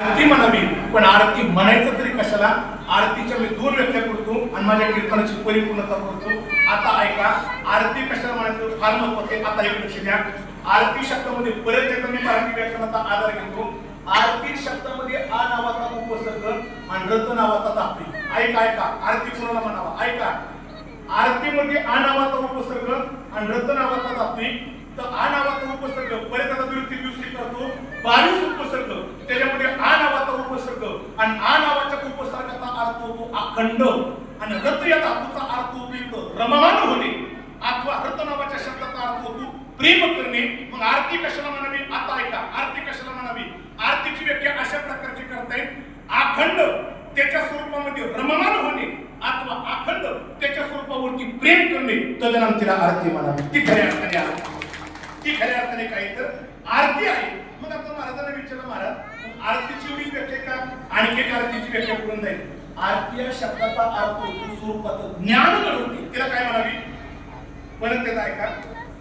आरती म्हणावी, पण आरती म्हणायचं तरी कशाला? आरतीच्या मी दोन व्याख्या करतो आणि माझ्या कीर्तनाची परिपूर्णता करतो. आता ऐका, आरती कशाला म्हणायचं फार महत्वाचे. आता एक लक्ष द्या. आरती शब्दामध्ये परत एकदा मी मराठी व्याकरणाचा आधार घेतो. आरती शब्दामध्ये आ नावाचा उपसर्ग आणि रत नावाचा धातू. ऐका ऐका, आरती कोणाला म्हणावा? ऐका, आरतीमध्ये आ नावाचा उपसर्ग आणि रत नावाचा धातू. तर आ नावाचा उपसर्ग परत आता दुरुस्ती करतो. 22 उपसर्ग, त्याच्यामध्ये आ नावाचा उपसर्ग आणि आ नावाच्या उपसर्गाचा अर्थ होतो अखंड आणि रत या धातूचा अर्थ होतो रममान होणे अथवा रत नावाच्या शब्दाचा अर्थ होतो प्रेम करणे. मग आरती कशाला म्हणावी? आता ऐका, आरती कशाला म्हणावी? आरतीची व्याख्या अशा प्रकारची करता येईल. अखंड त्याच्या स्वरूपामध्ये रममान होणे अथवा अखंड त्याच्या स्वरूपावरती प्रेम करणे, तदनाम तिला आरती म्हणावी. ती खऱ्या अर्थाने आहे. ती खऱ्या अर्थाने काय तर आरती आहे. मग आता महाराजांना विचारलं, महाराज आरतीची एवढी व्याख्या का? आणखी एक आरतीची व्याख्या करून जाईल. आरती या शब्दाचा अर्थ होतो स्वरूपाचं ज्ञान घडवते. तिला काय म्हणावी? परत त्याचा ऐका,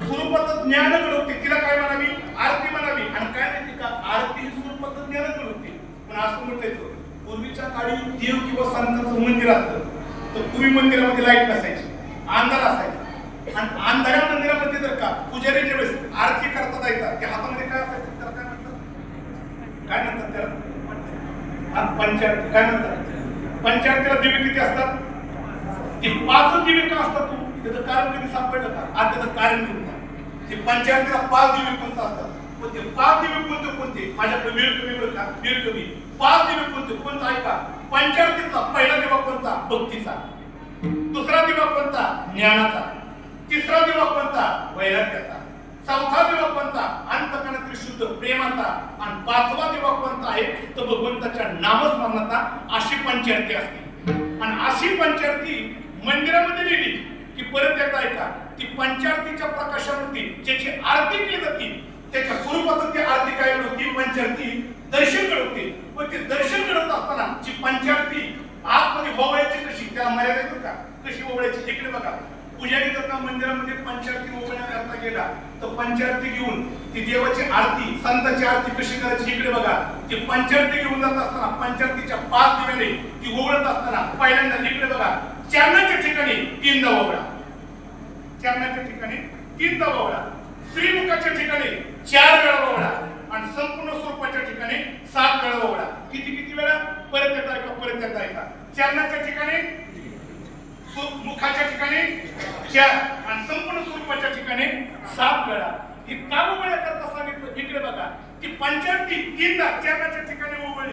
स्वरूपाचं ज्ञान घडवते. तिला काय म्हणावी? आरती म्हणावी. आणि काय माहिती का, आरती ही स्वरूपाचं ज्ञान घडवते. पण असं म्हटलं, पूर्वीच्या काळी देव किंवा संतांचं मंदिर असतं तर पूर्वी मंदिरामध्ये लाईट नसायची, अंधार असायचा. आणि अंधाऱ्या मंदिरामध्ये जर का पुजारीच्या वेळेस आरती करता जायचा, त्या हातामध्ये काय असायचं? त्याला काय म्हणतात? काय म्हणतात त्याला? पंचारती. काय म्हणतात? पंचारतीला दिवे किती असतात? ते 5 दिवे का असतात? त्याचं कारण कधी सापडलं का? आज त्याचं कारण कोणतं? ते पंचारतीला 5 दिवे कोणतं असतात? पण ते 5 दिवे कोणते कोणते? माझ्याकडे वेळ कमी बरं का, वेळ कमी. 5 दिवे कोणते कोणतं ऐका. पंचारतीतला पहिला दिवा कोणता? भक्तीचा. दुसरा दिवा कोणता? ज्ञानाचा. तिसरा दिवा कोणता? वैराग्याचा. चौथा दिवा कोणता? अंतःकरणातील शुद्ध प्रेमाचा. आणि 5वा दिवा कोणता आहे? तर भगवंताच्या नामस्मरणाचा. अशी पंचारती असते. आणि अशी पंचारती मंदिरामध्ये लिहिली की परत एकदा ऐका, ती पंचारतीच्या प्रकाशावरती ज्याची आरती केली जाते त्याच्या स्वरूपात ती आरती काय होती? पंचारती दर्शन घडवते. पण ते दर्शन घडवत असताना जी पंचारती आतमध्ये ओवळायची कशी, त्याला मर्यादा आहे का? कशी ओवळायची? तिकडे बघा, पुजारी जर का मंदिरामध्ये पंचारती ओवळण्याकरता गेला तर पंचारती घेऊन ती देवाची आरती, संतांची आरती कशी करायची इकडे बघा. ती पंचारती घेऊन जात असताना पंचारतीच्या 5 दिव्याने ती ओवळत असताना पहिल्यांदा इकडे बघा, चरणाच्या ठिकाणी 3दा ओवळा. चरणाच्या ठिकाणी 3दा ओवळा. श्रीमुखाच्या ठिकाणी 4 वेळा ओवळा. आणि संपूर्ण स्वरूपाच्या ठिकाणी 7 वेळा ओवळा. किती किती वेळा? परत एकदा ऐका, परत एकदा ऐका. चरणाच्या ठिकाणी, मुखाच्या ठिकाणी 4 आणि संपूर्ण स्वरूपाच्या ठिकाणी 7 वेळा. ही 3 वेळा करता सांगितलं. इकडे बघा, ती पंचारती 3दा चरणाच्या ठिकाणी ओवळली,